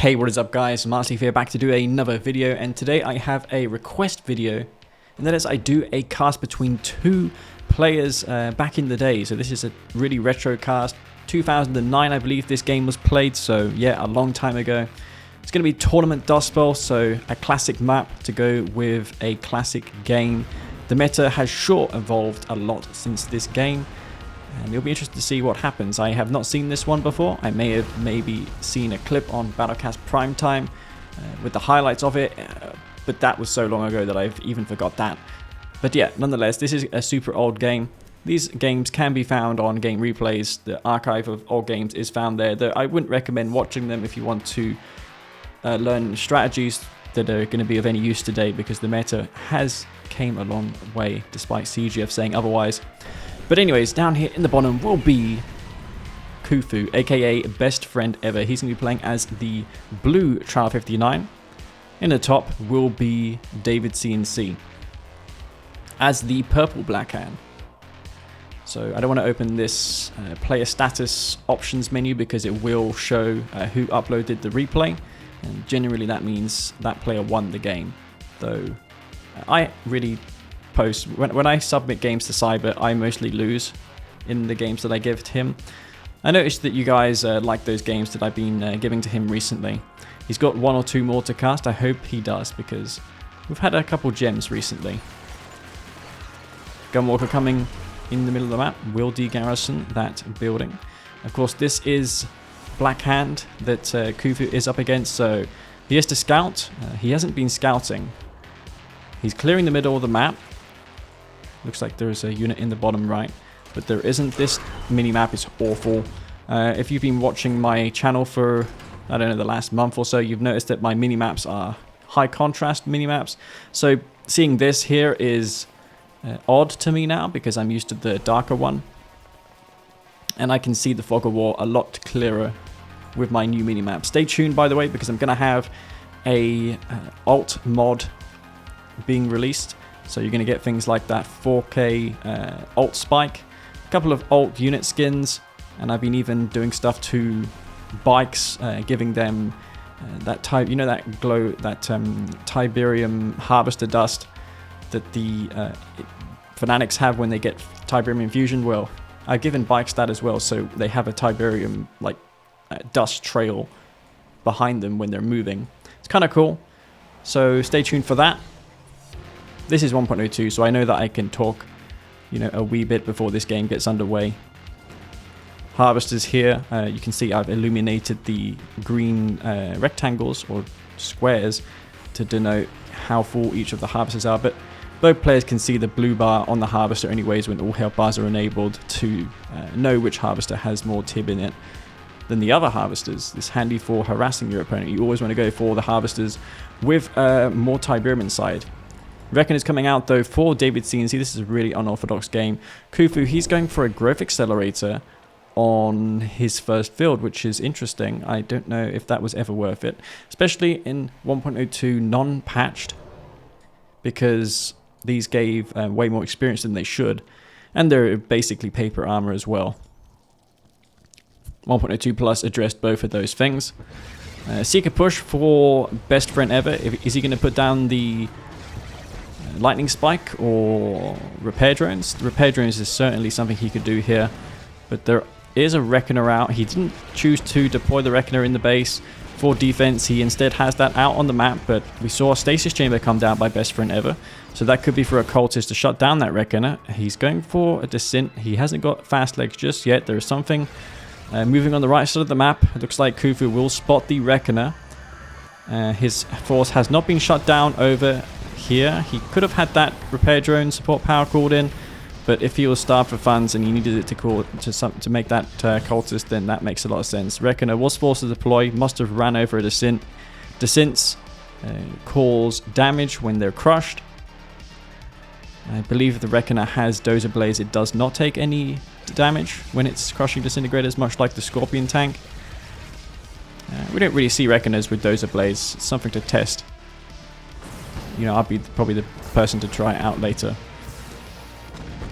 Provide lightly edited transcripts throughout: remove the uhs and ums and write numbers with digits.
Hey, what is up guys, Marcy here, back to do another video, and today I have a request video, and that is I do a cast between two players back in the day. So this is a really retro cast, 2009 I believe this game was played, so yeah, a long time ago. It's going to be Tournament Dustbowl, so a classic map to go with a classic game. The meta has sure evolved a lot since this game, and you'll be interested to see what happens. I have not seen this one before. I may have maybe seen a clip on Battlecast Primetime with the highlights of it, but that was so long ago that I've even forgot that. But yeah, nonetheless, this is a super old game. These games can be found on Game Replays. The archive of old games is found there, though I wouldn't recommend watching them if you want to learn strategies that are going to be of any use today, because the meta has came a long way, despite CGF saying otherwise. But anyways, down here in the bottom will be Khufu, aka Best Friend Ever. He's going to be playing as the blue T59. In the top will be David.CNC as the purple Black Hand. So I don't want to open this player status options menu because it will show who uploaded the replay, and generally that means that player won the game. Though I really post when I submit games to Cyber, I mostly lose in the games that I give to him. I noticed that you guys like those games that I've been giving to him recently. He's got one or two more to cast. I hope he does, because we've had a couple gems recently. Gunwalker coming in the middle of the map will de-garrison that building. Of course, this is Black Hand that Khufu is up against, so he has to scout. He hasn't been scouting. He's clearing the middle of the map. Looks like there's a unit in the bottom right, but there isn't. This mini-map is awful. If you've been watching my channel for, I don't know, the last month or so, you've noticed that my mini-maps are high contrast mini-maps. So seeing this here is odd to me now, because I'm used to the darker one. And I can see the fog of war a lot clearer with my new mini-map. Stay tuned, by the way, because I'm going to have a alt mod being released. So you're going to get things like that 4K alt spike, a couple of alt unit skins, and I've been even doing stuff to bikes, giving them that type, you know, that glow, that Tiberium harvester dust that the fanatics have when they get Tiberium infusion. Well, I've given bikes that as well, so they have a Tiberium like dust trail behind them when they're moving. It's kind of cool. So stay tuned for that. This is 1.02, so I know that I can talk, you know, a wee bit before this game gets underway. Harvesters here. You can see I've illuminated the green rectangles or squares to denote how full each of the harvesters are, but both players can see the blue bar on the harvester anyways when all health bars are enabled to know which harvester has more TIB in it than the other harvesters. It's handy for harassing your opponent. You always want to go for the harvesters with more Tiberium inside. Reckoner's coming out though for David.CNC. This is a really unorthodox game. Khufu, he's going for a growth accelerator on his first field, which is interesting. I don't know if that was ever worth it, especially in 1.02 non-patched, because these gave way more experience than they should, and they're basically paper armor as well. 1.02 Plus addressed both of those things. Seeker push for Best Friend Ever. Is he going to put down the lightning spike or repair drones? Repair drones is certainly something he could do here, but there is a Reckoner out. He didn't choose to deploy the Reckoner in the base for defense. He instead has that out on the map, but we saw a stasis chamber come down by Best Friend Ever, so that could be for a cultist to shut down that Reckoner. He's going for a descent. He hasn't got fast legs just yet. There's something moving on the right side of the map. It looks like Khufu will spot the Reckoner. His force has not been shut down over here. He could have had that repair drone support power called in, but if he was starved for funds and he needed it to make that cultist, then that makes a lot of sense. Reckoner was forced to deploy, must have ran over a descent. Descents cause damage when they're crushed. I believe the Reckoner has Dozer Blaze. It does not take any damage when it's crushing disintegrators, much like the Scorpion tank. We don't really see Reckoners with Dozer Blaze. It's something to test. You know, I'll be probably the person to try it out later.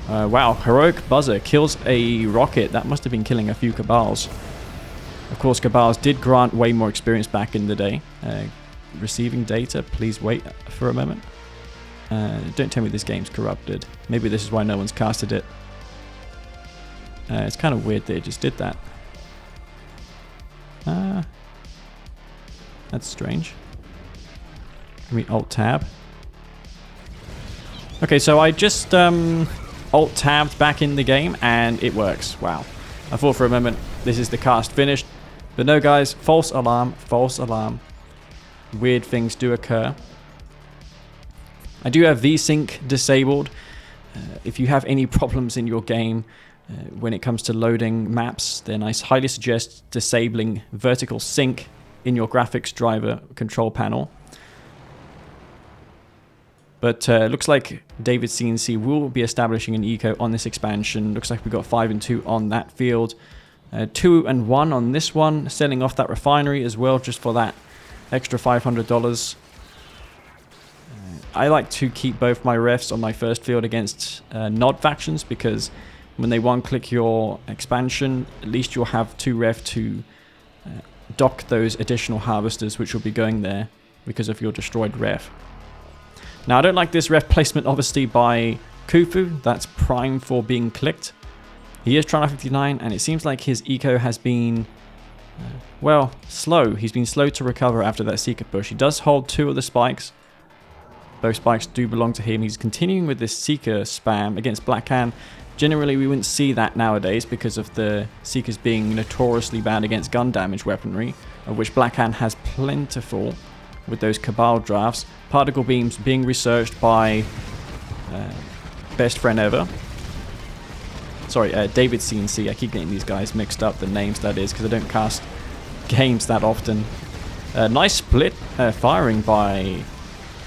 Wow, Heroic Buzzer kills a rocket. That must have been killing a few Cabals. Of course, Cabals did grant way more experience back in the day. Receiving data, please wait for a moment. Don't tell me this game's corrupted. Maybe this is why no one's casted it. It's kind of weird that it just did that. That's strange. Let me Alt-Tab. Okay, so I just Alt-Tabbed back in the game and it works. Wow. I thought for a moment this is the cast finished. But no, guys, false alarm, false alarm. Weird things do occur. I do have VSync disabled. If you have any problems in your game when it comes to loading maps, then I highly suggest disabling vertical sync in your graphics driver control panel. But looks like David.CNC will be establishing an eco on this expansion. Looks like we got 5 and 2 on that field. 2 and 1 on this one, selling off that refinery as well just for that extra $500. I like to keep both my refs on my first field against nod factions, because when they one-click your expansion, at least you'll have 2 ref to dock those additional harvesters which will be going there because of your destroyed ref. Now, I don't like this ref placement obviously by Khufu. That's prime for being clicked. He is trying T59 and it seems like his eco has been well, slow. He's been slow to recover after that Seeker push. He does hold 2 of the spikes. Both spikes do belong to him. He's continuing with this Seeker spam against Blackhand. Generally, we wouldn't see that nowadays because of the Seekers being notoriously bad against gun damage weaponry, of which Blackhand has plentiful with those Cabal drafts. Particle beams being researched by BestFriendEver. Sorry, David.CNC. I keep getting these guys mixed up, the names that is, because I don't cast games that often. Nice split firing by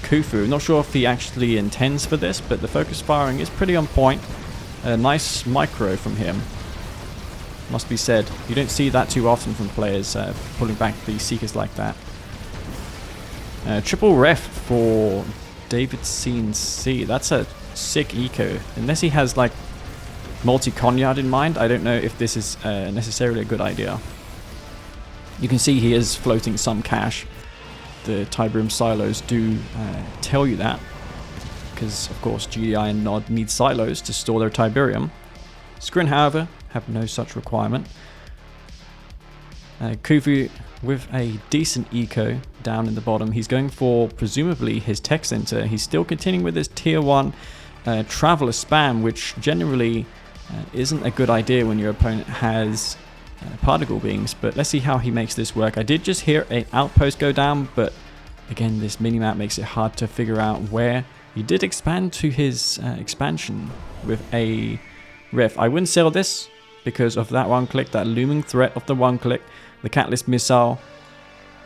Khufu. Not sure if he actually intends for this, but the focus firing is pretty on point. Nice micro from him, must be said. You don't see that too often from players pulling back the Seekers like that. Triple ref for David.CNC. That's a sick eco. Unless he has like multi-conyard in mind, I don't know if this is necessarily a good idea. You can see he is floating some cash. The Tiberium silos do tell you that, because of course GDI and Nod need silos to store their Tiberium. Skrin, however, have no such requirement. Khufu with a decent eco down in the bottom. He's going for presumably his tech center. He's still continuing with his tier 1 traveler spam, which generally isn't a good idea when your opponent has particle beams, but let's see how he makes this work. I did just hear an outpost go down, but again, this minimap makes it hard to figure out where. He did expand to his expansion with a ref. I wouldn't sell this because of that one click, that looming threat of the one click. The Catalyst missile,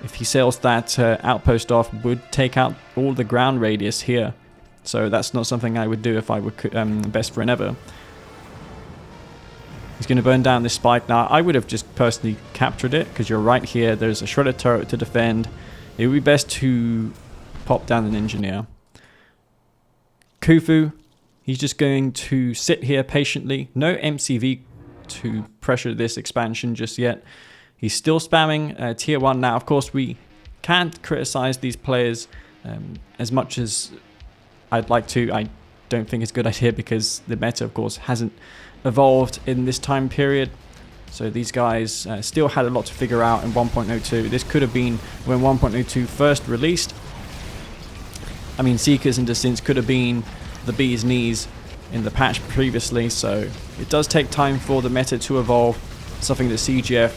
if he sells that outpost off, would take out all the ground radius here. So that's not something I would do if I were BestFriendEver. He's going to burn down this spike. Now, I would have just personally captured it, because you're right here. There's a shredder turret to defend. It would be best to pop down an engineer. Khufu, he's just going to sit here patiently. No MCV to pressure this expansion just yet. He's still spamming tier 1 now. Of course, we can't criticize these players as much as I'd like to. I don't think it's a good idea because the meta, of course, hasn't evolved in this time period. So these guys still had a lot to figure out in 1.02. This could have been when 1.02 first released. I mean, Seekers and Descents could have been the bee's knees in the patch previously, so it does take time for the meta to evolve, something that CGF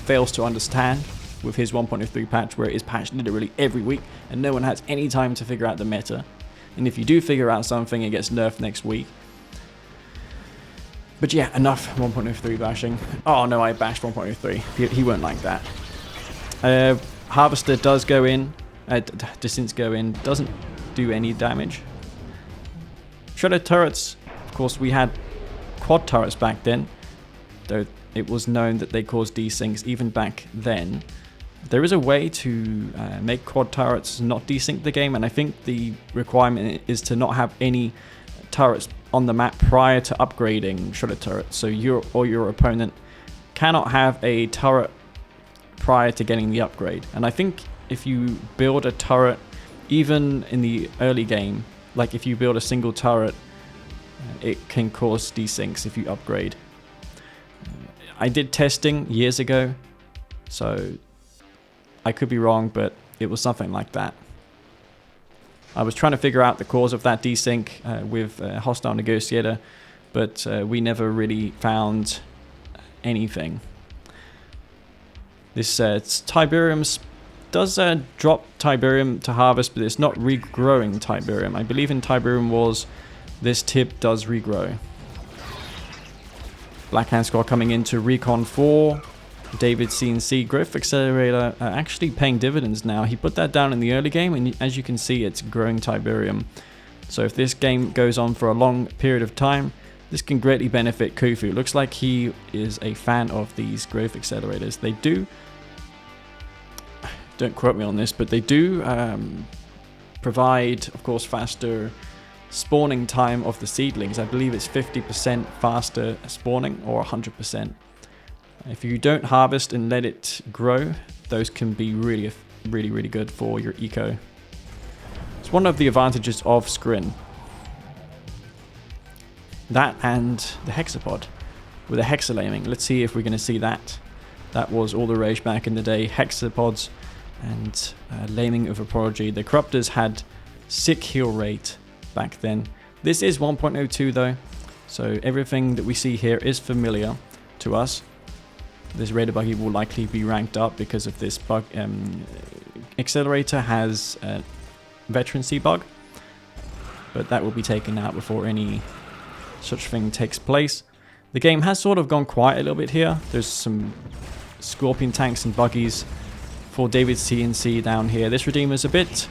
fails to understand with his 1.03 patch, where it is patched literally every week and no one has any time to figure out the meta. And if you do figure out something, it gets nerfed next week. But yeah, enough 1.03 bashing. Oh no, I bashed 1.03. He won't like that. Harvester does go in. Descents go in. Doesn't do any damage. Shredder turrets. Of course, we had quad turrets back then, though it was known that they caused desyncs even back then. There is a way to make quad turrets not desync the game, and I think the requirement is to not have any turrets on the map prior to upgrading shredder turrets. So you or your opponent cannot have a turret prior to getting the upgrade. And I think if you build a turret, even in the early game, like if you build a single turret, it can cause desyncs if you upgrade. I did testing years ago, so I could be wrong, but it was something like that. I was trying to figure out the cause of that desync with Hostile Negotiator, but we never really found anything. This Tiberium does drop Tiberium to harvest, but it's not regrowing Tiberium. I believe in Tiberium Wars, this tip does regrow. Black Hand Squad coming into Recon 4. David.CNC Growth Accelerator actually paying dividends now. He put that down in the early game, and as you can see, it's growing Tiberium. So if this game goes on for a long period of time, this can greatly benefit Khufu. Looks like he is a fan of these growth accelerators. They do, don't quote me on this, but they do provide, of course, faster spawning time of the seedlings. I believe it's 50% faster spawning, or 100%. If you don't harvest and let it grow, those can be really, really good for your eco. It's one of the advantages of Scrin. That and the hexapod with the hexalaming. Let's see if we're going to see that. That was all the rage back in the day. Hexapods and laming of a prodigy. The corruptors had sick heal rate back then. This is 1.02 though, so everything that we see here is familiar to us. This Raider Buggy will likely be ranked up because of this bug. Accelerator has a veterancy bug, but that will be taken out before any such thing takes place. The game has sort of gone quiet a little bit here. There's some Scorpion tanks and buggies for David.CNC down here. This Redeemer is a bit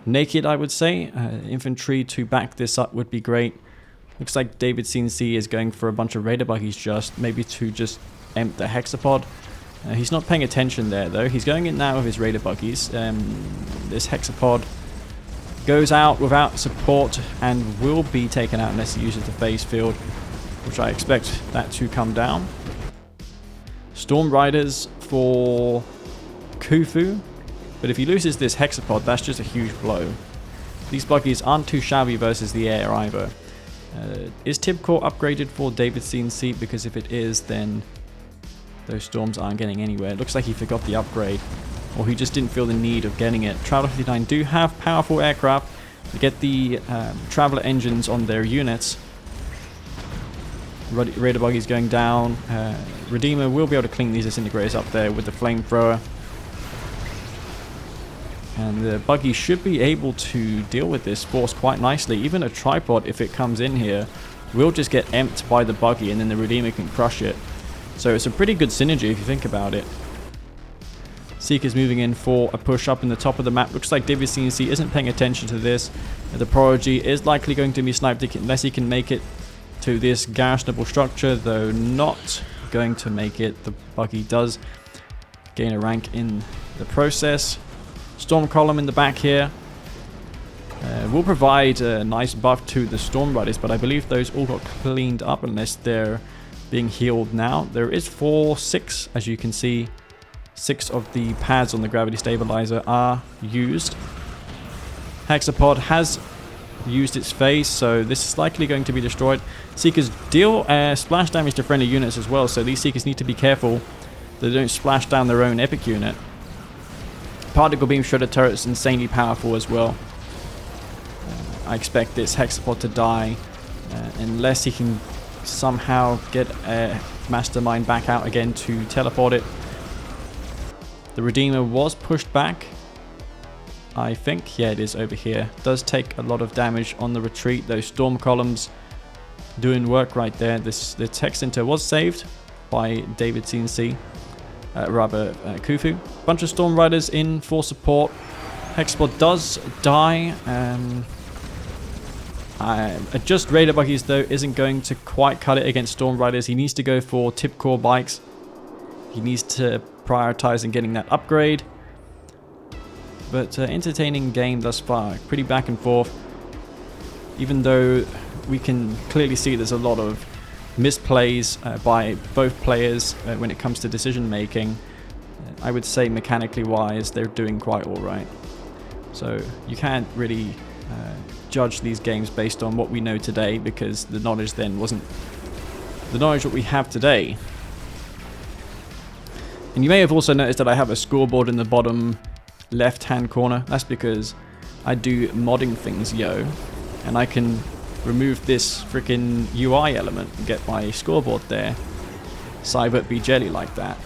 naked, I would say. Infantry to back this up would be great. Looks like David.CNC is going for a bunch of Raider Buggies, just maybe to just empt the hexapod. He's not paying attention there though. He's going in now with his Raider Buggies. This hexapod goes out without support and will be taken out unless he uses the phase field, which I expect that to come down. Storm Riders for Khufu, but if he loses this hexapod, that's just a huge blow. These buggies aren't too shabby versus the air either. Is Tib Core upgraded for David.CNC? Because if it is, then those storms aren't getting anywhere. It looks like he forgot the upgrade, or he just didn't feel the need of getting it. Traveler 59 do have powerful aircraft. They get the Traveler engines on their units. Raider Buggy's going down. Redeemer will be able to clean these disintegrators up there with the flamethrower. And the buggy should be able to deal with this force quite nicely. Even a tripod, if it comes in here, will just get emptied by the buggy, and then the Redeemer can crush it. So it's a pretty good synergy if you think about it. Seeker's moving in for a push up in the top of the map. Looks like David.CNC isn't paying attention to this. The Prodigy is likely going to be sniped unless he can make it to this garrisonable structure, though not going to make it. The buggy does gain a rank in the process. Storm Column in the back here will provide a nice buff to the Storm Riders, but I believe those all got cleaned up unless they're being healed now. There is 6, as you can see. 6 of the pads on the gravity stabilizer are used. Hexapod has used its phase, so this is likely going to be destroyed. Seekers deal splash damage to friendly units as well, so these Seekers need to be careful that they don't splash down their own epic unit. Particle Beam Shredder turret is insanely powerful as well. I expect this Hexapod to die unless he can somehow get a Mastermind back out again to teleport it. The Redeemer was pushed back, I think. Yeah, it is over here. Does take a lot of damage on the retreat. Those Storm Columns doing work right there. The Tech Center was saved by David.CNC. Khufu. Bunch of Storm Riders in for support. Hexapod does die. Just Raider Buggies though isn't going to quite cut it against Storm Riders. He needs to go for Tip Core bikes. He needs to prioritize in getting that upgrade. But entertaining game thus far. Pretty back and forth. Even though we can clearly see there's a lot of misplays by both players when it comes to decision making. I would say mechanically wise, they're doing quite alright. So you can't really judge these games based on what we know today, because the knowledge then wasn't the knowledge that we have today. And you may have also noticed that I have a scoreboard in the bottom left hand corner. That's because I do modding things, and I can remove this freaking UI element and get my scoreboard there. Cybert be jelly like that.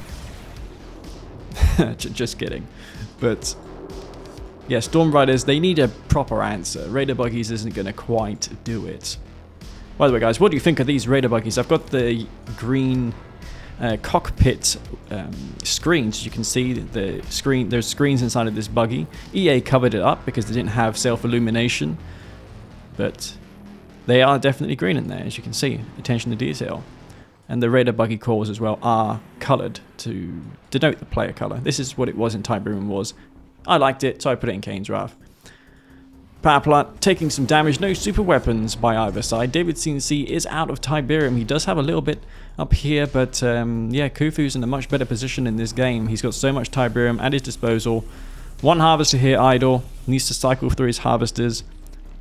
Just kidding. But yeah, Storm Riders, they need a proper answer. Raider Buggies isn't going to quite do it. By the way, guys, what do you think of these Raider Buggies? I've got the green cockpit screens. As you can see, there's screens inside of this buggy. EA covered it up because they didn't have self-illumination, but they are definitely green in there, as you can see. Attention to detail. And the Raider Buggy cores as well are coloured to denote the player colour. This is what it was in Tiberium Wars. I liked it, so I put it in Kane's Wrath. Power plant taking some damage, no super weapons by either side. David.CNC is out of Tiberium. He does have a little bit up here, but yeah, Khufu's in a much better position in this game. He's got so much Tiberium at his disposal. One harvester here idle, needs to cycle through his harvesters.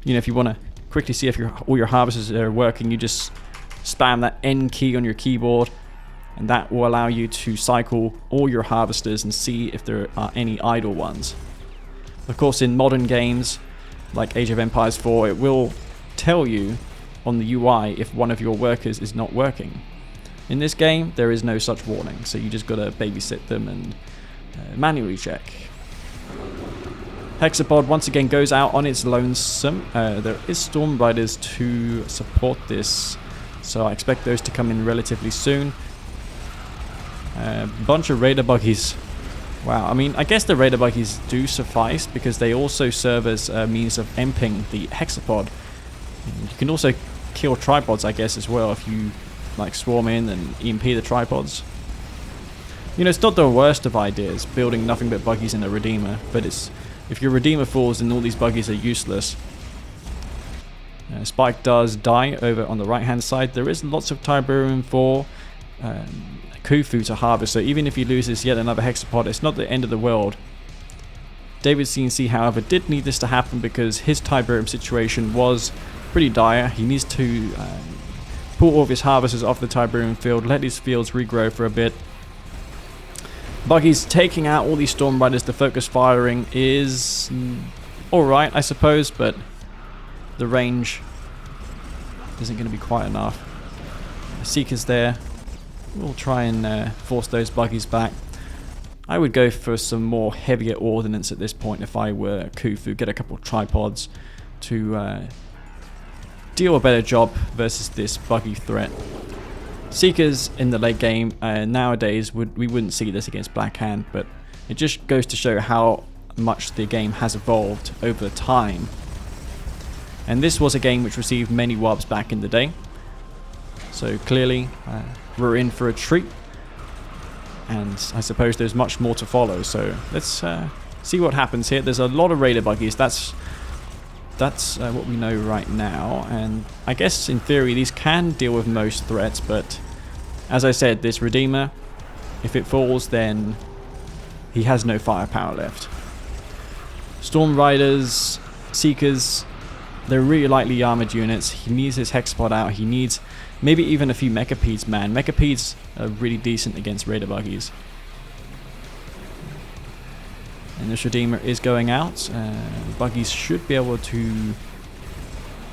You know, if you want to quickly see if all your harvesters are working, you just spam that N key on your keyboard, and that will allow you to cycle all your harvesters and see if there are any idle ones. Of course, in modern games like Age of Empires 4, it will tell you on the UI if one of your workers is not working. In this game, there is no such warning, so you just gotta babysit them and manually check. Hexapod once again goes out on its lonesome. There is Storm Riders to support this, so I expect those to come in relatively soon. Bunch of Raider Buggies. Wow, I mean, I guess the Raider Buggies do suffice because they also serve as a means of emping the Hexapod. You can also kill tripods, I guess, as well, if you like swarm in and EMP the tripods. You know, it's not the worst of ideas, building nothing but buggies in a Redeemer, but it's if your Redeemer falls, then all these buggies are useless. Spike does die over on the right-hand side. There is lots of Tiberium for Khufu to harvest, so even if he loses yet another Hexapod, it's not the end of the world. David.CNC, however, did need this to happen because his Tiberium situation was pretty dire. He needs to pull all of his harvesters off the Tiberium field, let his fields regrow for a bit. Buggy's taking out all these Storm Riders. The focus firing is alright, I suppose, but the range isn't going to be quite enough. Seeker's there. We'll try and force those buggies back. I would go for some more heavier ordnance at this point if I were Khufu. Get a couple of tripods to deal a better job versus this buggy threat. Seekers in the late game nowadays, we wouldn't see this against Black Hand, but it just goes to show how much the game has evolved over time. And this was a game which received many wobs back in the day. So clearly, we're in for a treat. And I suppose there's much more to follow. So let's see what happens here. There's a lot of Raider Buggies. That's what we know right now. And I guess in theory these can deal with most threats. But as I said, this Redeemer, if it falls, then he has no firepower left. Storm Riders, Seekers, they're really lightly armored units. He needs his Hexapod out. He needs maybe even a few Mechapeds, man. Mechapeds are really decent against Raider Buggies. And this Redeemer is going out. Buggies should be able to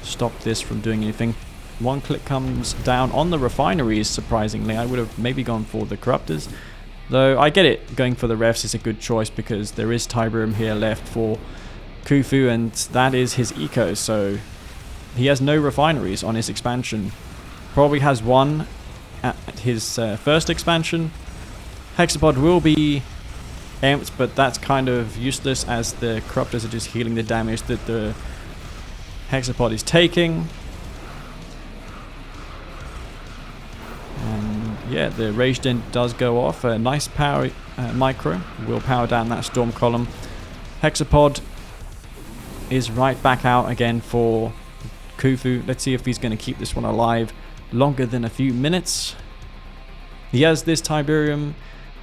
stop this from doing anything. One click comes down on the refineries, surprisingly. I would have maybe gone for the Corruptors. Though I get it, going for the refs is a good choice because there is Tiberium here left for Khufu, and that is his eco, so he has no refineries on his expansion. Probably has one at his first expansion. Hexapod will be amped, but that's kind of useless as the Corruptors are just healing the damage that the Hexapod is taking. And yeah, the Rage Dent does go off. A nice power micro will power down that Storm Column. Hexapod is right back out again for Khufu. Let's see if he's going to keep this one alive longer than a few minutes. He has this Tiberium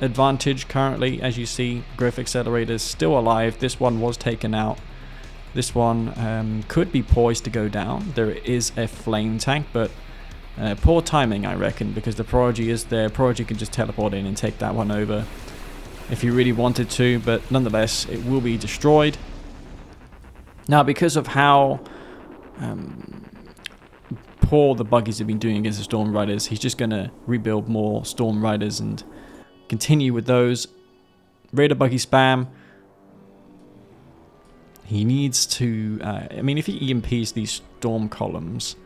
advantage currently. As you see, growth accelerator is still alive. This one was taken out. This one could be poised to go down. There is a flame tank, but poor timing, I reckon, because the Prodigy is there. Prodigy can just teleport in and take that one over if you really wanted to, but nonetheless, it will be destroyed. Now, because of how poor the buggies have been doing against the Storm Riders, he's just going to rebuild more Storm Riders and continue with those. Raider buggy spam. He needs to... I mean, if he EMPs these Storm columns,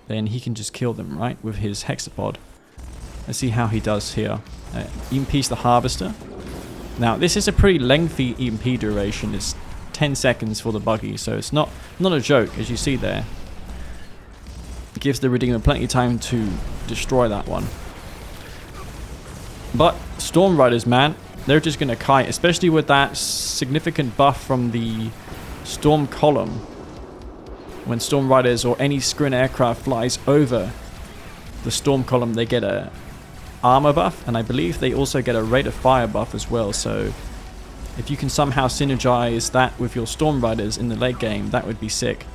then he can just kill them, right, with his Hexapod. Let's see how he does here. EMPs the Harvester. Now, this is a pretty lengthy EMP duration. It's 10 seconds for the buggy, so it's not a joke, as you see there. It gives the Redeemer plenty of time to destroy that one. But Storm Riders, man, they're just going to kite, especially with that significant buff from the Storm column. When Storm Riders or any Skrin aircraft flies over the Storm column, they get a armor buff, and I believe they also get a rate of fire buff as well. So if you can somehow synergize that with your Storm Riders in the late game, that would be sick.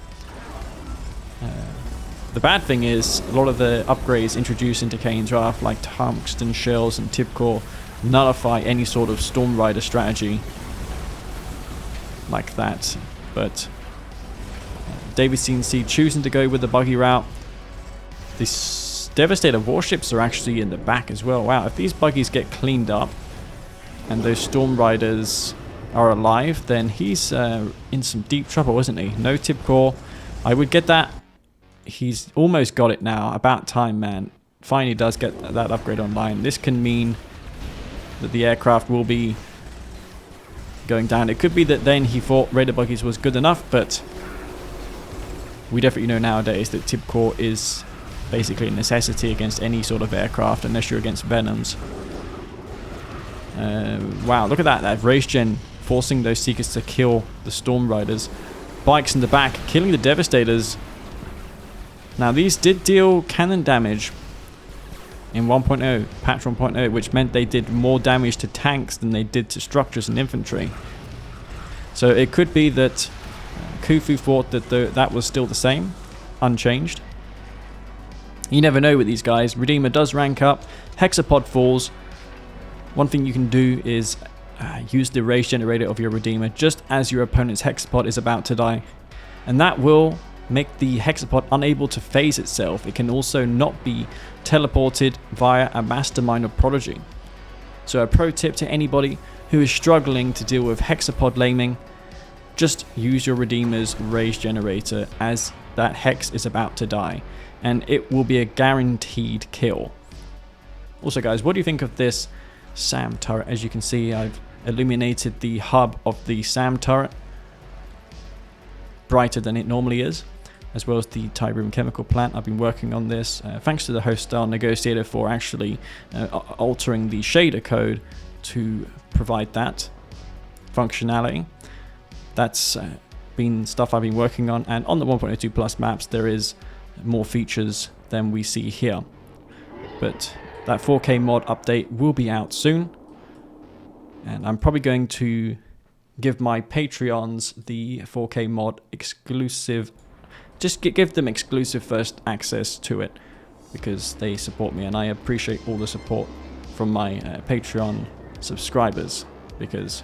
The bad thing is, a lot of the upgrades introduced into Kane's draft, like tungsten shells and tip core, nullify any sort of Storm Rider strategy like that. But David.CNC choosing to go with the buggy route. These Devastator warships are actually in the back as well. Wow, if these buggies get cleaned up and those Storm Riders are alive, then he's in some deep trouble, isn't he? No tip core. I would get that. He's almost got it now. About time, man. Finally does get that upgrade online. This can mean that the aircraft will be going down. It could be that then he thought Raider buggies was good enough, but we definitely know nowadays that tip core is basically a necessity against any sort of aircraft, unless you're against Venoms. Wow, look at that. That race gen forcing those Seekers to kill the Storm Riders. Bikes in the back, killing the Devastators. Now, these did deal cannon damage in 1.0, patch 1.0, which meant they did more damage to tanks than they did to structures and infantry. So it could be that Khufu thought that that was still the same, unchanged. You never know with these guys. Redeemer does rank up. Hexapod falls. One thing you can do is use the rage generator of your Redeemer just as your opponent's Hexapod is about to die. And that will make the Hexapod unable to phase itself. It can also not be teleported via a Mastermind or Prodigy. So a pro tip to anybody who is struggling to deal with Hexapod laming, just use your Redeemer's rage generator as that Hex is about to die, and it will be a guaranteed kill. Also, guys, what do you think of this SAM turret? As you can see, I've illuminated the hub of the SAM turret brighter than it normally is, as well as the Tyroom chemical plant. I've been working on this thanks to the host style negotiator for actually altering the shader code to provide that functionality. That's been stuff I've been working on, and on the 1.02 plus maps there is more features than we see here. But that 4K mod update will be out soon, and I'm probably going to give my Patreons the 4K mod exclusive. Just give them exclusive first access to it, because they support me, and I appreciate all the support from my Patreon subscribers, because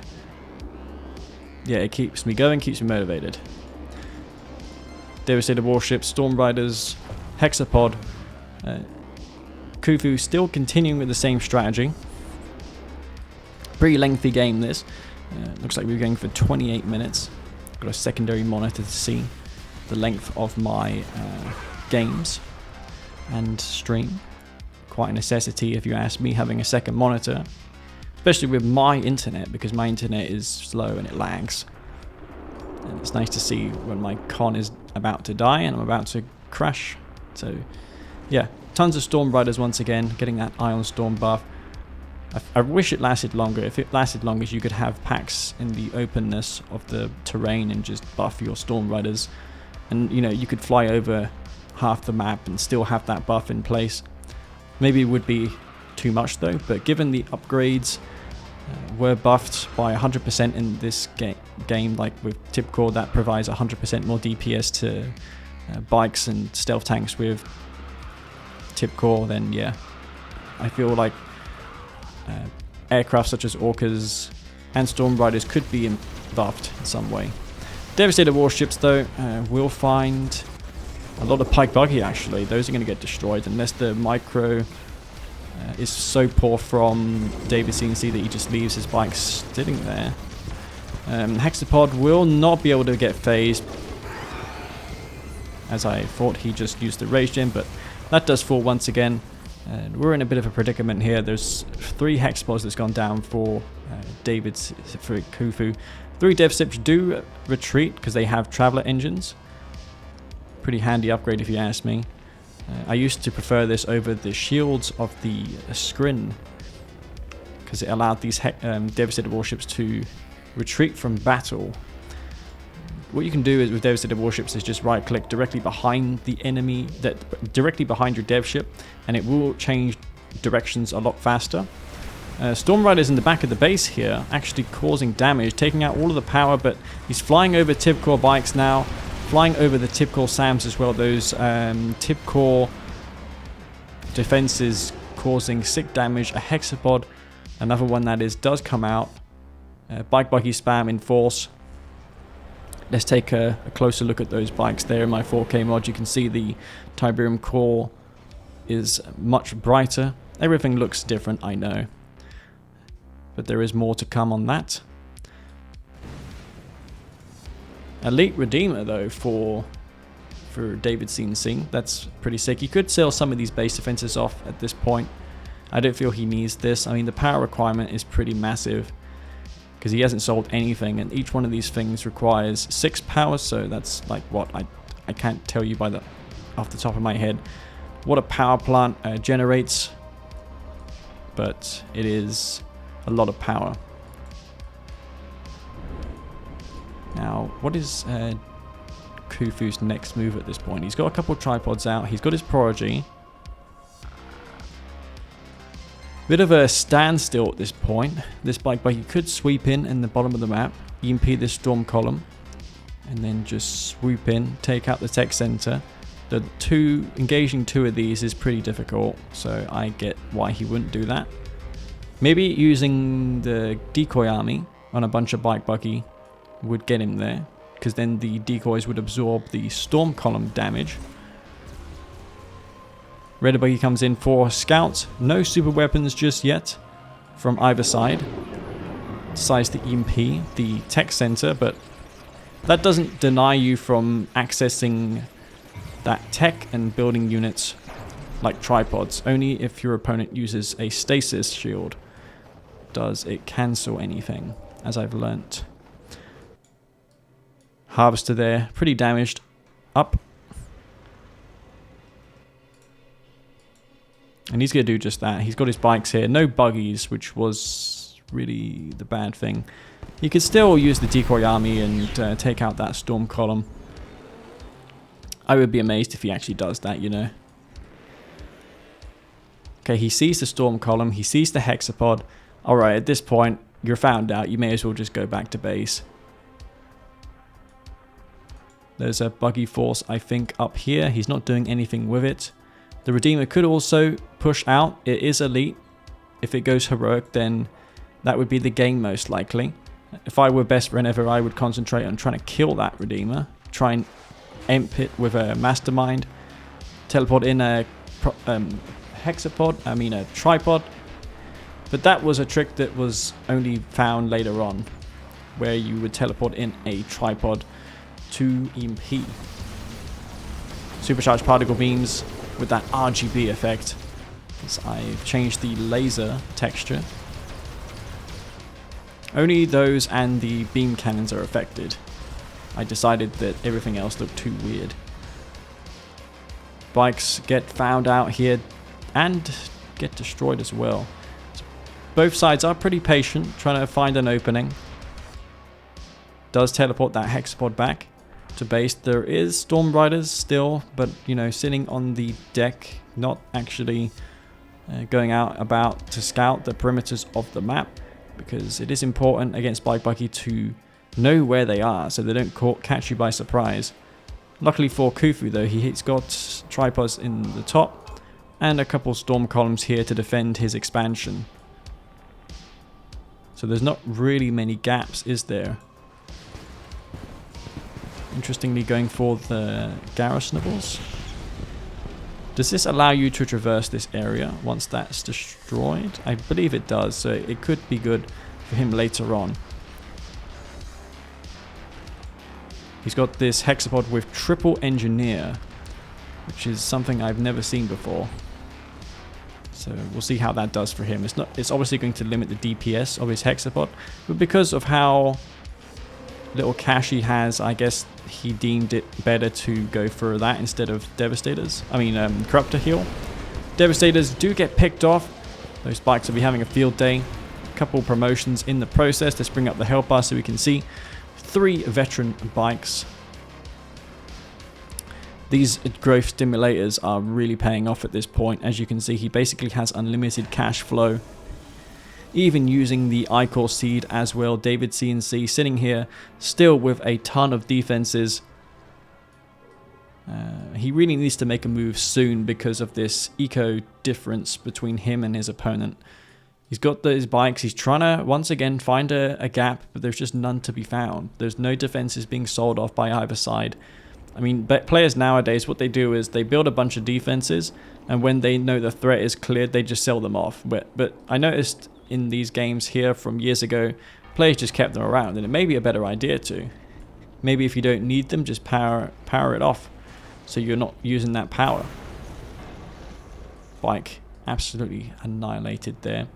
yeah, it keeps me going, keeps me motivated. Devastator warships, Storm Riders, Hexapod, Khufu still continuing with the same strategy. Pretty lengthy game this. Looks like we're going for 28 minutes. Got a secondary monitor to see the length of my games and stream. Quite a necessity, if you ask me, having a second monitor, especially with my internet, because my internet is slow and it lags. And it's nice to see when my con is about to die and I'm about to crash. So yeah, tons of Storm Riders once again, getting that Ion Storm buff. I wish it lasted longer. If it lasted longer, you could have packs in the openness of the terrain and just buff your Storm Riders. And, you know, you could fly over half the map and still have that buff in place. Maybe it would be too much though, but given the upgrades were buffed by 100% in this game, like with Tipcore that provides 100% more DPS to bikes and stealth tanks with Tipcore, then yeah, I feel like aircraft such as Orcas and Storm Riders could be buffed in some way. Devastator warships though, will find a lot of Pike Buggy actually. Those are going to get destroyed unless the micro is so poor from David.CNC that he just leaves his bike sitting there. Hexapod will not be able to get phased, as I thought he just used the Rage Gem, but that does fall once again. We're in a bit of a predicament here. There's 3 Hexapods that's gone down for for Khufu. 3 Dev Sips do retreat because they have Traveler engines. Pretty handy upgrade if you ask me. I used to prefer this over the shields of the Skrin because it allowed these Devastator warships to retreat from battle. What you can do is with Devastator warships is just right click directly behind the enemy, directly behind your dev ship, and it will change directions a lot faster. Storm Rider's in the back of the base here, actually causing damage, taking out all of the power, but he's flying over Tipcore bikes now, flying over the Tipcore SAMs as well. Those Tipcore defenses causing sick damage. A Hexapod, another one that is, does come out. Bike buggy spam in force. Let's take a closer look at those bikes there in my 4K mod. You can see the Tiberium core is much brighter. Everything looks different, I know, but there is more to come on that. Elite Redeemer though for David.CNC. That's pretty sick. You could sell some of these base defenses off at this point. I don't feel he needs this. I mean, the power requirement is pretty massive because he hasn't sold anything, and each one of these things requires 6 power, so that's like what I can't tell you off the top of my head what a power plant generates, but it is a lot of power. Now, what is Khufu's next move at this point? He's got a couple of tripods out. He's got his Prodigy. Bit of a standstill at this point. This bike buggy could sweep in the bottom of the map, EMP this storm column, and then just swoop in, take out the tech center. Engaging 2 of these is pretty difficult, so I get why he wouldn't do that. Maybe using the decoy army on a bunch of bike buggy would get him there, because then the decoys would absorb the storm column damage. Red buggy comes in for scout. No super weapons just yet from either side. Decides to EMP the tech center, but that doesn't deny you from accessing that tech and building units like tripods. Only if your opponent uses a stasis shield does it cancel anything, as I've learnt. Harvester there, pretty damaged. Up. And he's going to do just that. He's got his bikes here. No buggies, which was really the bad thing. He could still use the decoy army and take out that storm column. I would be amazed if he actually does that, you know. Okay, he sees the storm column. He sees the hexapod. Alright, at this point, you're found out. You may as well just go back to base. There's a buggy force, I think, up here. He's not doing anything with it. The Redeemer could also push out. It is elite. If it goes heroic, then that would be the game most likely. If I were BestFriendEver, I would concentrate on trying to kill that Redeemer. Try and imp it with a Mastermind. Teleport in a a tripod. But that was a trick that was only found later on, where you would teleport in a tripod to EMP. Supercharged particle beams with that RGB effect, as I've changed the laser texture. Only those and the beam cannons are affected. I decided that everything else looked too weird. Bikes get found out here and get destroyed as well. So both sides are pretty patient, trying to find an opening. Does teleport that hexapod back to base. There is Storm Riders still, but you know, sitting on the deck, not actually going out about to scout the perimeters of the map, because it is important against Bike Buggy to know where they are so they don't catch you by surprise. Luckily for Khufu though, he's got tripods in the top and a couple storm columns here to defend his expansion. So there's not really many gaps, is there? Interestingly, going for the garrisonables. Does this allow you to traverse this area once that's destroyed? I believe it does, so it could be good for him later on. He's got this hexapod with triple engineer, which is something I've never seen before. So we'll see how that does for him. It's obviously going to limit the DPS of his hexapod, but because of how little cash he has, I guess he deemed it better to go for that instead of Devastators. Corruptor heal. Devastators do get picked off. Those bikes will be having a field day. A couple promotions in the process. Let's bring up the help bar so we can see 3 veteran bikes. These growth stimulators are really paying off at this point. As you can see, he basically has unlimited cash flow. Even using the Icor seed as well. David.CNC sitting here still with a ton of defenses. He really needs to make a move soon because of this eco difference between him and his opponent. He's got those bikes. He's trying to once again find a gap, but there's just none to be found. There's no defenses being sold off by either side. Players nowadays, what they do is they build a bunch of defenses, and when they know the threat is cleared, they just sell them off. But I noticed in these games here from years ago, players just kept them around, and it may be a better idea to. Maybe if you don't need them, just power it off, so you're not using that power. Bike absolutely annihilated there.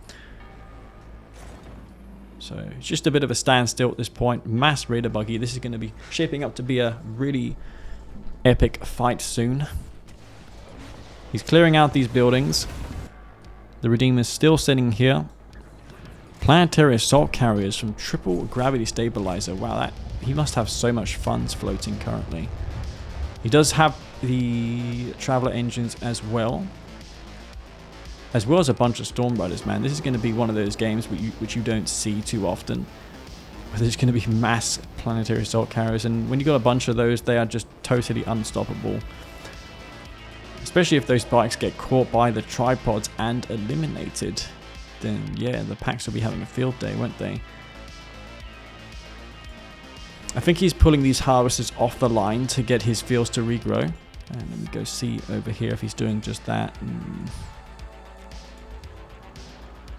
So it's just a bit of a standstill at this point. Mass Raider Buggy. This is going to be shaping up to be a really epic fight soon. He's clearing out these buildings. The Redeemer's still sitting here. Planetary Assault Carriers from Triple Gravity Stabilizer. Wow, he must have so much funds floating currently. He does have the Traveler engines as well as a bunch of Storm Riders, man. This is going to be one of those games which you don't see too often. Where there's going to be mass Planetary Assault Carriers, and when you got a bunch of those, they are just totally unstoppable. Especially if those bikes get caught by the tripods and eliminated, then yeah, the packs will be having a field day, won't they? I think he's pulling these harvesters off the line to get his fields to regrow. And let me go see over here if he's doing just that.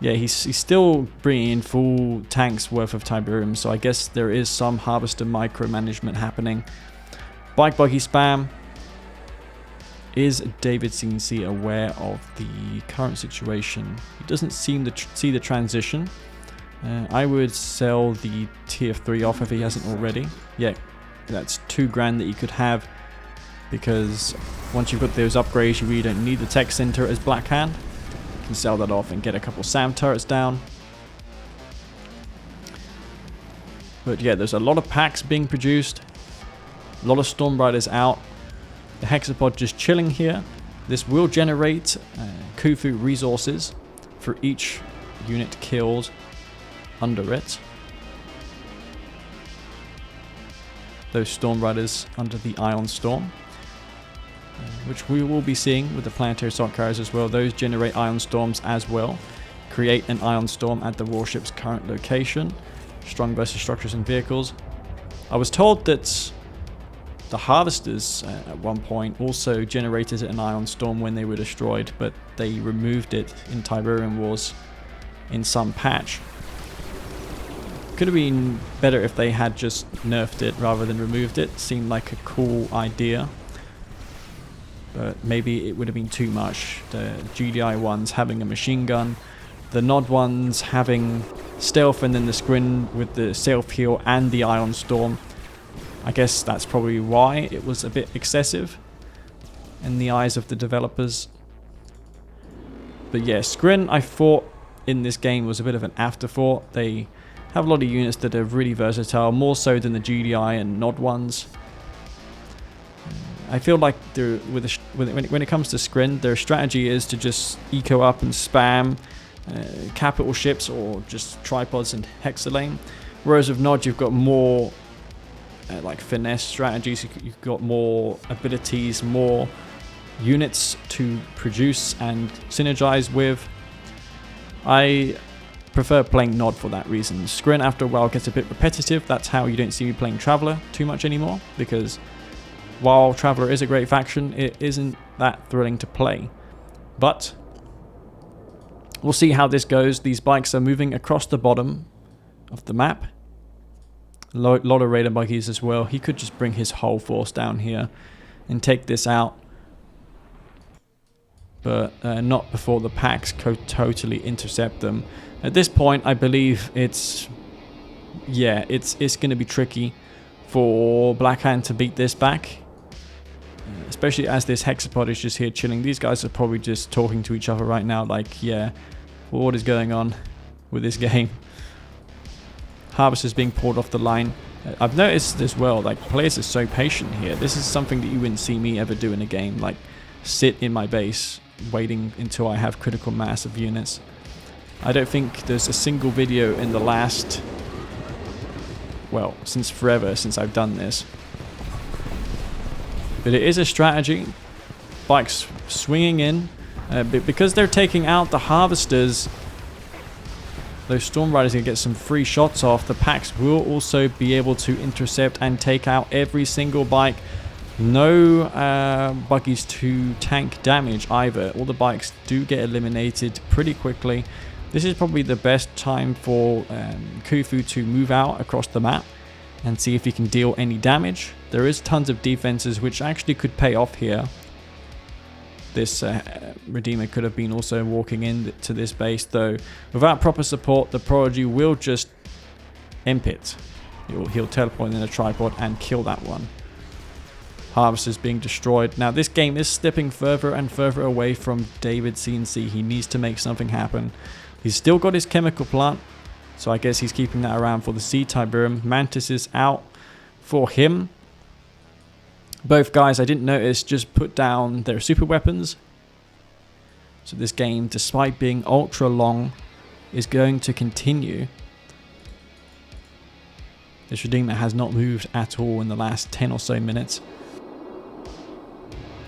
Yeah, he's still bringing in full tanks worth of Tiberium, so I guess there is some harvester micromanagement happening. Bike Buggy spam. Is David.CNC aware of the current situation? He doesn't seem to see the transition. I would sell the tier 3 off if he hasn't already. Yeah, that's $2,000 that you could have, because once you've got those upgrades, you really don't need the tech center as Black Hand. Can sell that off and get a couple SAM turrets down. But yeah, there's a lot of packs being produced, a lot of Storm Riders out. The hexapod just chilling here. This will generate Khufu resources for each unit killed under it. Those Storm Riders under the Ion Storm, which we will be seeing with the Planetary Assault Carriers as well. Those generate Ion Storms as well. Create an Ion Storm at the warship's current location. Strong versus structures and vehicles. I was told that the Harvesters at one point also generated an Ion Storm when they were destroyed, but they removed it in Tiberium Wars in some patch. Could have been better if they had just nerfed it rather than removed it. Seemed like a cool idea. But maybe it would have been too much. The GDI ones having a machine gun, the Nod ones having stealth, and then the Scrin with the self heal and the Ion Storm. I guess that's probably why it was a bit excessive in the eyes of the developers. But yeah, Scrin I thought in this game was a bit of an afterthought. They have a lot of units that are really versatile, more so than the GDI and Nod ones. I feel like when it comes to Skrin, their strategy is to just eco up and spam capital ships or just tripods and hexalane. Whereas with Nod, you've got more like finesse strategies. You've got more abilities, more units to produce and synergize with. I prefer playing Nod for that reason. Skrin after a while gets a bit repetitive. That's how you don't see me playing Traveller too much anymore, because while Traveller is a great faction, it isn't that thrilling to play. But we'll see how this goes. These bikes are moving across the bottom of the map. A lot of Raider buggies as well. He could just bring his whole force down here and take this out. But not before the packs totally intercept them. At this point, I believe it's going to be tricky for Blackhand to beat this back. Especially as this hexapod is just here chilling. These guys are probably just talking to each other right now like, yeah, what is going on with this game? Harvesters being pulled off the line. I've noticed as well, like, players are so patient here. This is something that you wouldn't see me ever do in a game. Like, sit in my base waiting until I have critical mass of units. I don't think there's a single video in the last, well, since forever since I've done this. But it is a strategy. Bikes swinging in. But because they're taking out the harvesters, those Storm Riders can get some free shots off. The packs will also be able to intercept and take out every single bike. No buggies to tank damage either. All the bikes do get eliminated pretty quickly. This is probably the best time for Khufu to move out across the map and see if he can deal any damage. There is tons of defenses which actually could pay off here. This Redeemer could have been also walking into this base, though without proper support the Prodigy will just imp it. He'll teleport in a tripod and kill that one. Harvesters being destroyed. Now this game is stepping further and further away from David.CNC. He needs to make something happen. He's still got his chemical plant, so I guess he's keeping that around for the Sea Tiberium. Mantis is out for him. Both guys, I didn't notice, just put down their super weapons. So this game, despite being ultra long, is going to continue. This Redeemer has not moved at all in the last 10 or so minutes.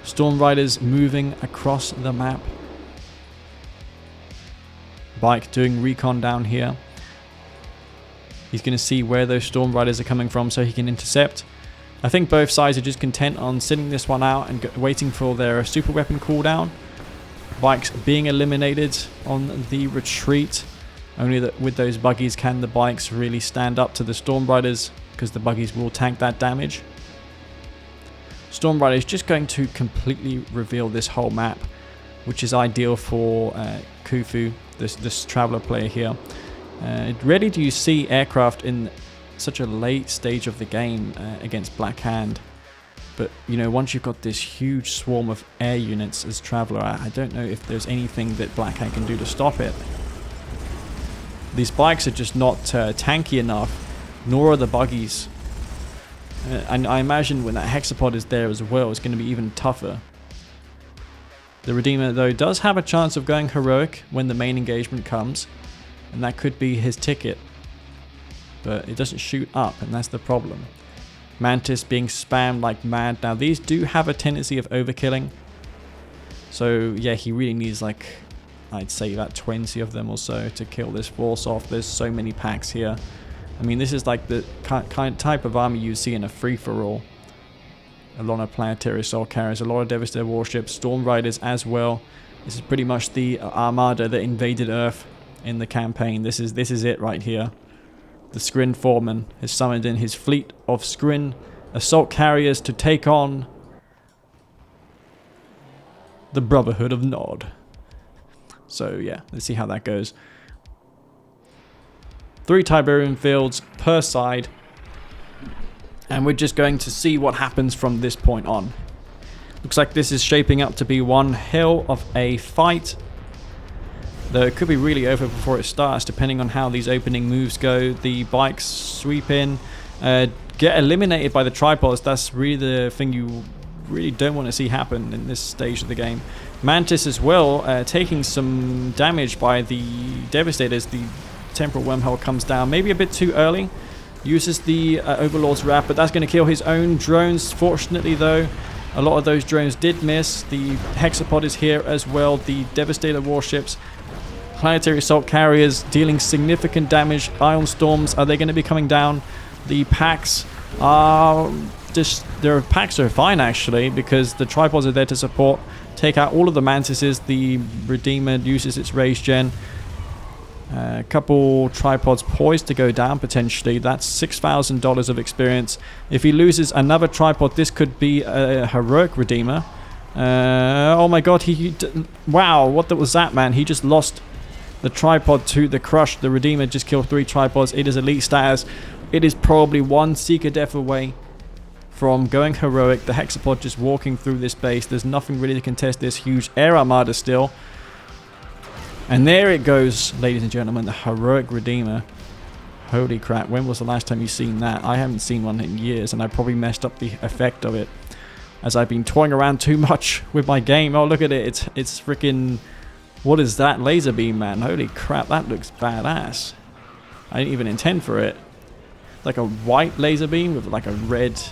Storm Riders moving across the map. Bike doing recon down here. He's going to see where those Storm Riders are coming from so he can intercept. I think both sides are just content on sitting this one out and waiting for their super weapon cooldown. Bikes being eliminated on the retreat. Only that with those buggies can the bikes really stand up to the Storm Riders, because the buggies will tank that damage. Storm Rider is just going to completely reveal this whole map, which is ideal for Khufu, this Traveller player here. Rarely do you see aircraft in such a late stage of the game against Black Hand, but you know, once you've got this huge swarm of air units as Traveller, I don't know if there's anything that Black Hand can do to stop it. These bikes are just not tanky enough, nor are the buggies, and I imagine when that hexapod is there as well, it's going to be even tougher. The Redeemer though does have a chance of going heroic when the main engagement comes, and that could be his ticket. But it doesn't shoot up, and that's the problem. Mantis being spammed like mad. Now these do have a tendency of overkilling, so yeah, he really needs, like, I'd say about 20 of them or so to kill this force off. There's so many packs here. I mean, this is like the type of army you see in a free-for-all. A lot of planetary assault carriers, a lot of Devastator warships, Storm Riders as well. This is pretty much the Armada that invaded Earth in the campaign. This is it right here. The Skrin Foreman has summoned in his fleet of Skrin assault carriers to take on the Brotherhood of Nod. So yeah, let's see how that goes. 3 Tiberium fields per side, and we're just going to see what happens from this point on. Looks like this is shaping up to be one hell of a fight, though it could be really over before it starts, depending on how these opening moves go. The bikes sweep in, get eliminated by the tripods. That's really the thing you really don't want to see happen in this stage of the game. Mantis as well, taking some damage by the Devastators. The Temporal Wormhole comes down maybe a bit too early. Uses the Overlord's Wrath, but that's going to kill his own drones. Fortunately, though, a lot of those drones did miss. The Hexapod is here as well. The Devastator warships. Planetary Assault Carriers dealing significant damage. Ion Storms, are they going to be coming down? The packs are just... Their packs are fine, actually, because the tripods are there to support. Take out all of the Mantises. The Redeemer uses its Rage Gen. A couple tripods poised to go down potentially. That's $6,000 of experience. If he loses another tripod, this could be a heroic Redeemer. Oh my god, wow, what was that, man? He just lost the tripod to the Crush. The Redeemer just killed 3 tripods. It is elite status. It is probably one Seeker Death away from going heroic. The Hexapod just walking through this base. There's nothing really to contest this huge air armada still. And there it goes, ladies and gentlemen, the heroic Redeemer. Holy crap, when was the last time you've seen that? I haven't seen one in years, and I probably messed up the effect of it as I've been toying around too much with my game. Oh, look at it. It's freaking... What is that laser beam, man? Holy crap, that looks badass. I didn't even intend for it. Like a white laser beam with like a red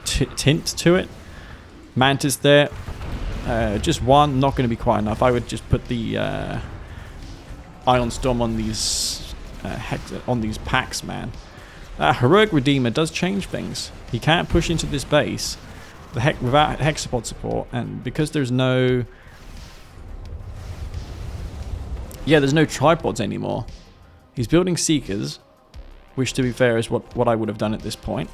tint to it. Mantis there. Just one, not going to be quite enough. I would just put the Ion Storm on these packs, man. Heroic Redeemer does change things. He can't push into this base without Hexapod support, and because there's no... Yeah, there's no tripods anymore. He's building Seekers, which to be fair is what I would have done at this point.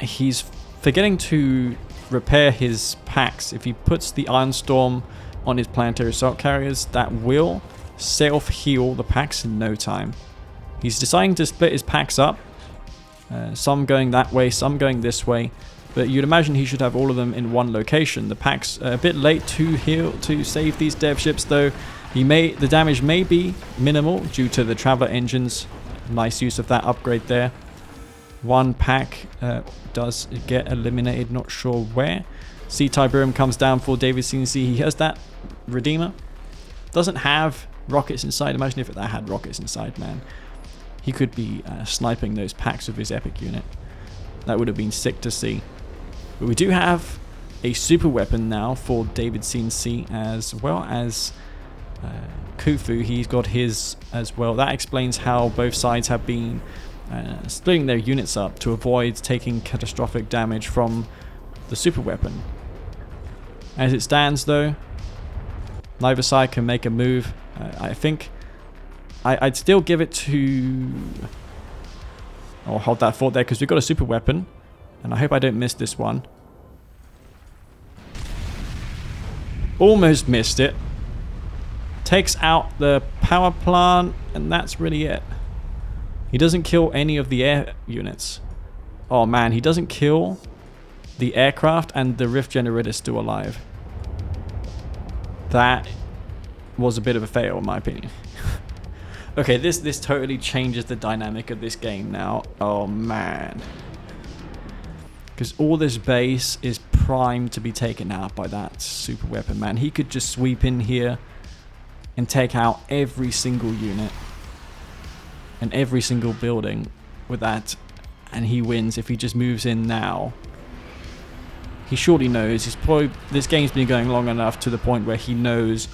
He's forgetting to repair his packs. If he puts the Iron Storm on his Planetary Assault Carriers, that will self-heal the packs in no time. He's deciding to split his packs up. Some going that way, some going this way. But you'd imagine he should have all of them in one location. The packs are a bit late to heal, to save these dev ships, though. The damage may be minimal due to the Traveler engines. Nice use of that upgrade there. One pack does get eliminated, not sure where. Sea Tiberium comes down for David.CNC. He has that Redeemer. Doesn't have rockets inside. Imagine if that had rockets inside, man. He could be sniping those packs with his epic unit. That would have been sick to see. But we do have a super weapon now for David.CNC, as well as Khufu. He's got his as well. That explains how both sides have been splitting their units up to avoid taking catastrophic damage from the super weapon. As it stands, though, neither side can make a move. I think I'd still give it to... I'll hold that thought there because we've got a super weapon, and I hope I don't miss this one. Almost missed it. Takes out the power plant, and that's really it. He doesn't kill any of the air units. Oh man, he doesn't kill the aircraft, and the rift generator is still alive. That was a bit of a fail in my opinion. Okay, this totally changes the dynamic of this game now. Oh man. Because all this base is primed to be taken out by that super weapon, man. He could just sweep in here and take out every single unit and every single building with that, and he wins if he just moves in now. He surely knows. This game's been going long enough to the point where he knows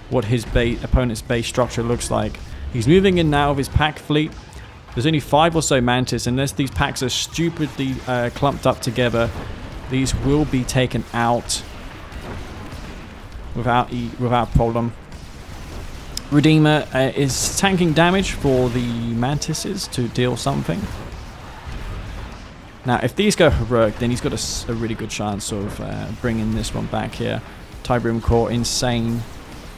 what his opponent's base structure looks like. He's moving in now with his pack fleet. There's only 5 or so Mantis. Unless these packs are stupidly clumped up together, these will be taken out without problem. Redeemer is tanking damage for the Mantises to deal something. Now, if these go heroic, then he's got a really good chance of bringing this one back here. Tiberium Core, insane.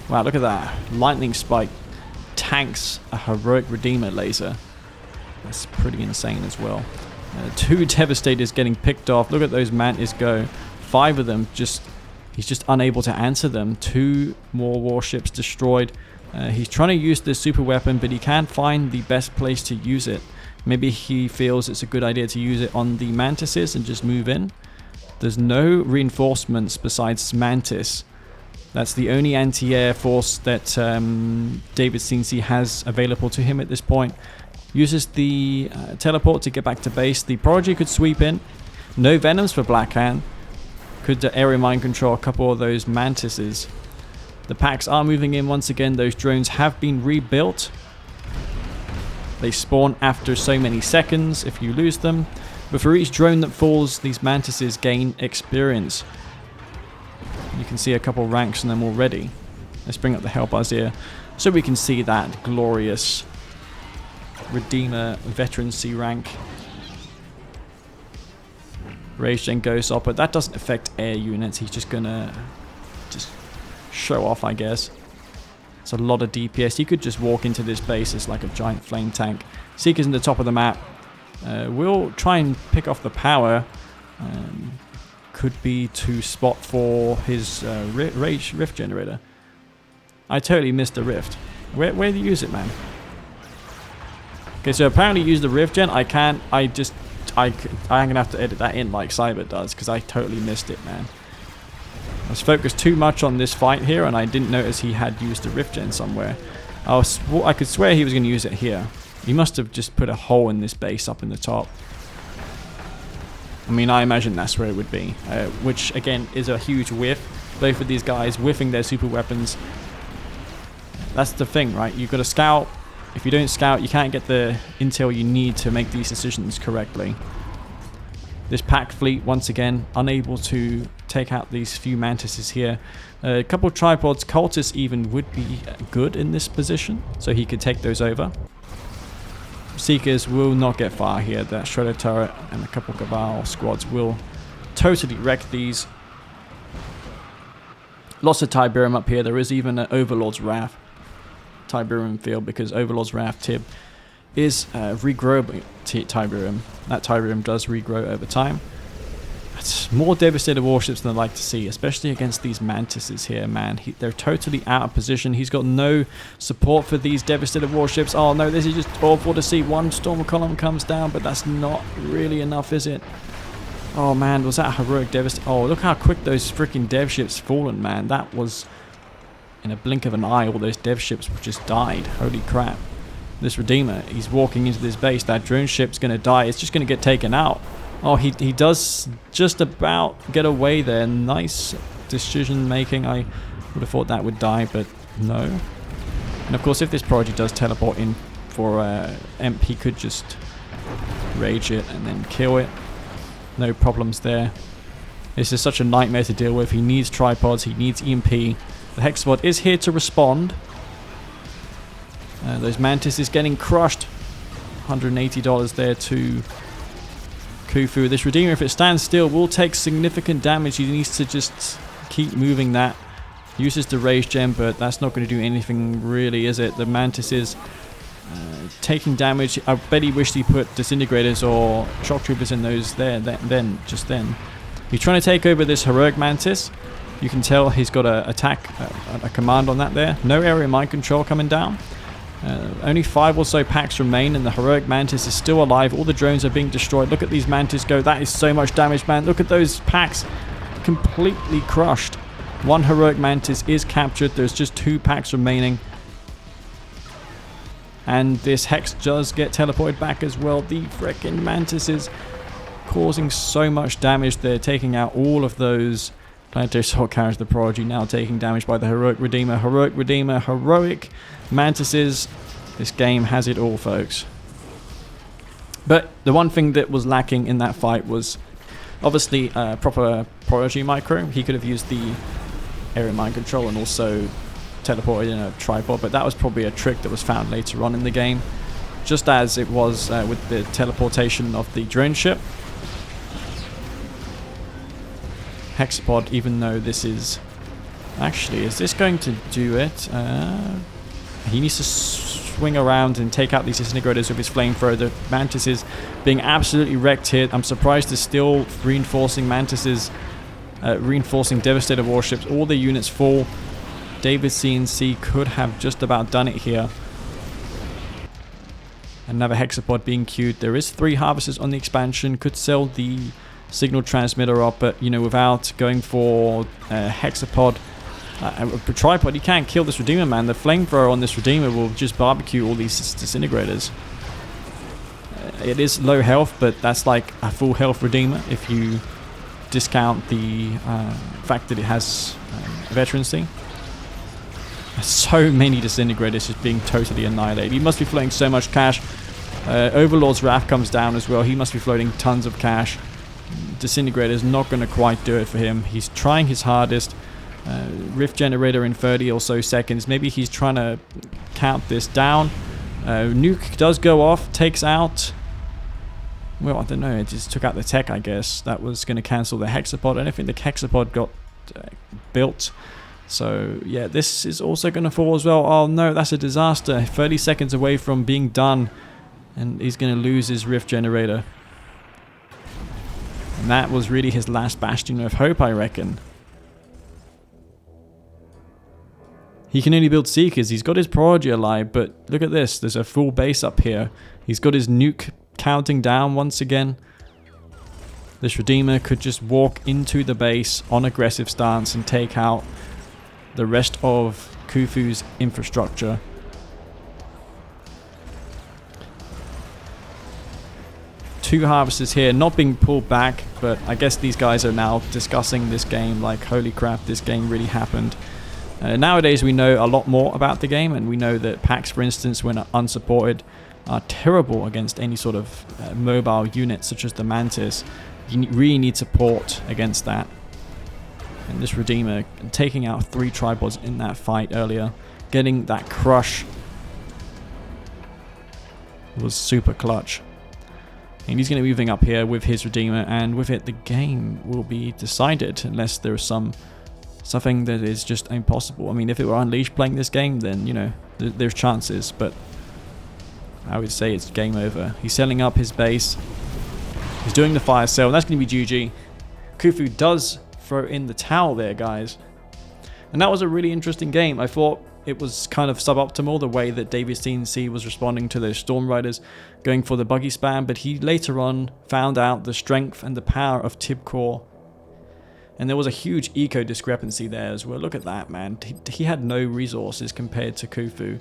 Wow, look at that. Lightning Spike tanks a heroic Redeemer laser. That's pretty insane as well. 2 Devastators getting picked off. Look at those Mantis go. 5 of them, he's just unable to answer them. 2 more warships destroyed. He's trying to use this super weapon, but he can't find the best place to use it. Maybe he feels it's a good idea to use it on the Mantises and just move in. There's no reinforcements besides Mantis. That's the only anti-air force that David.CNC has available to him at this point. Uses the teleport to get back to base. The Prodigy could sweep in. No Venoms for Blackhand. Could area mind control a couple of those Mantises. The packs are moving in once again. Those drones have been rebuilt. They spawn after so many seconds if you lose them. But for each drone that falls, these Mantises gain experience. You can see a couple ranks in them already. Let's bring up the Help Us here so we can see that glorious Redeemer Veteran C rank. Rage Gen goes up, but that doesn't affect air units. He's just gonna show off, I guess. It's a lot of DPS. He could just walk into this base as like a giant flame tank. Seeker's in the top of the map. We'll try and pick off the power. Could be to spot for his Rage Rift generator. I totally missed the Rift. Where do you use it, man? Okay, so apparently use the Rift gen. I can't. I'm gonna have to edit that in like Cyber does because I totally missed it, man. I was focused too much on this fight here, and I didn't notice he had used the Rift gen somewhere. I could swear he was going to use it here. He must have just put a hole in this base up in the top. I mean, I imagine that's where it would be, which again is a huge whiff. Both of these guys whiffing their super weapons. That's the thing, right? You've got to scout. If you don't scout, you can't get the intel you need to make these decisions correctly. This pack fleet, once again, unable to take out these few Mantises here. A couple of tripods, cultists even would be good in this position, so he could take those over. Seekers will not get far here. That Shredder turret and a couple of Cabal squads will totally wreck these. Lots of Tiberium up here. There is even an Overlord's Wrath Tiberium field because Overlord's Wrath Tib is regrowing Tiberium. That Tiberium does regrow over time. It's more devastated warships than I'd like to see, especially against these Mantises here, man. They're totally out of position. He's got no support for these devastated warships. Oh no, this is just awful to see. One storm column comes down, but that's not really enough, is it? Oh man, was that a heroic devastation? Oh, look how quick those freaking dev ships fallen, man. That was in a blink of an eye. All those dev ships just died. Holy crap. This Redeemer, he's walking into this base. That drone ship's going to die. It's just going to get taken out. Oh, he does just about get away there. Nice decision making. I would have thought that would die, but no. And of course, if this Prodigy does teleport in for Emp, he could just rage it and then kill it. No problems there. This is such a nightmare to deal with. He needs tripods. He needs EMP. The Hexapod is here to respond. Those Mantis is getting crushed. $180 there to Khufu. This Redeemer, if it stands still, will take significant damage. He needs to just keep moving that. Uses the Rage Gem, but that's not going to do anything really, is it? The Mantis is taking damage. I bet he wished he put Disintegrators or Shock Troopers in those there, just then. He's trying to take over this Heroic Mantis. You can tell he's got a command on that there. No area mind control coming down. Only 5 or so packs remain, and the Heroic Mantis is still alive. All the drones are being destroyed. Look at these Mantis go. That is so much damage, man. Look at those packs. Completely crushed. One Heroic Mantis is captured. There's just 2 packs remaining. And this Hex does get teleported back as well. The frickin' Mantis is causing so much damage. They're taking out all of those Planetary Assault Carriers. The Prodigy now taking damage by the Heroic Redeemer. Heroic Redeemer. Heroic Mantises. This game has it all, folks. But the one thing that was lacking in that fight was obviously proper Prodigy micro. He could have used the area mind control and also teleported in a tripod, but that was probably a trick that was found later on in the game, just as it was with the teleportation of the drone ship. Hexapod, even though this is... Actually, is this going to do it? He needs to swing around and take out these Disintegrators with his flamethrower. The Mantis is being absolutely wrecked here. I'm surprised there's still reinforcing Mantises, reinforcing Devastator warships. All the units fall. David.CNC could have just about done it here. Another hexapod being queued. There is 3 harvesters on the expansion. Could sell the signal transmitter up, but you know, without going for a hexapod, a tripod, you can't kill this Redeemer, man. The flamethrower on this Redeemer will just barbecue all these disintegrators. It is low health, but that's like a full health Redeemer if you discount the fact that it has veterancy. So many disintegrators just being totally annihilated. He must be floating so much cash. Overlord's Wrath comes down as well. He must be floating tons of cash. Disintegrator's not going to quite do it for him. He's trying his hardest. Rift Generator in 30 or so seconds. Maybe he's trying to count this down. Nuke does go off, takes out... Well, I don't know, it just took out the tech, I guess. That was going to cancel the hexapod. I don't think the hexapod got built. So, yeah, this is also going to fall as well. Oh, no, that's a disaster. 30 seconds away from being done. And he's going to lose his Rift Generator. And that was really his last bastion of hope, I reckon. He can only build Seekers. He's got his Prodigy alive, but look at this. There's a full base up here. He's got his nuke counting down once again. This Redeemer could just walk into the base on aggressive stance and take out the rest of Khufu's infrastructure. Two harvesters here, not being pulled back, but I guess these guys are now discussing this game like, holy crap, this game really happened. Nowadays we know a lot more about the game, and we know that packs, for instance, when unsupported, are terrible against any sort of mobile unit such as the Mantis. You really need support against that. And this Redeemer taking out 3 tripods in that fight earlier, getting that crush was super clutch. And he's going to be moving up here with his Redeemer, and with it the game will be decided unless there's something that is just impossible. I mean, if it were Unleashed playing this game, then, you know, there's chances, but I would say it's game over. He's selling up his base. He's doing the fire sale. That's going to be GG. Khufu does throw in the towel there, guys. And that was a really interesting game. I thought it was kind of suboptimal, the way that David.CNC was responding to those Storm Riders, going for the buggy spam, but he later on found out the strength and the power of Tibcore. And there was a huge eco discrepancy there as well. Look at that, man. He had no resources compared to Khufu.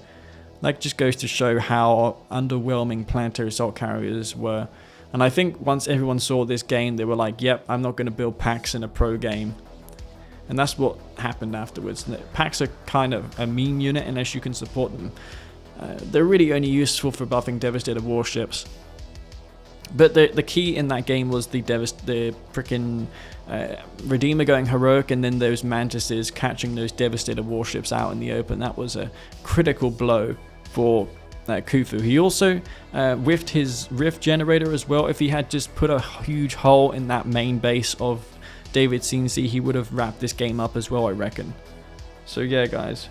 That just goes to show how underwhelming Planetary Assault Carriers were. And I think once everyone saw this game, they were like, yep, I'm not going to build packs in a pro game. And that's what happened afterwards. Packs are kind of a meme unit unless you can support them. They're really only useful for buffing Devastator warships. But the key in that game was the freaking Redeemer going heroic, and then those Mantises catching those Devastator warships out in the open. That was a critical blow for Khufu. He also whiffed his Rift Generator as well. If he had just put a huge hole in that main base of David.CNC, he would have wrapped this game up as well, I reckon. So yeah, guys,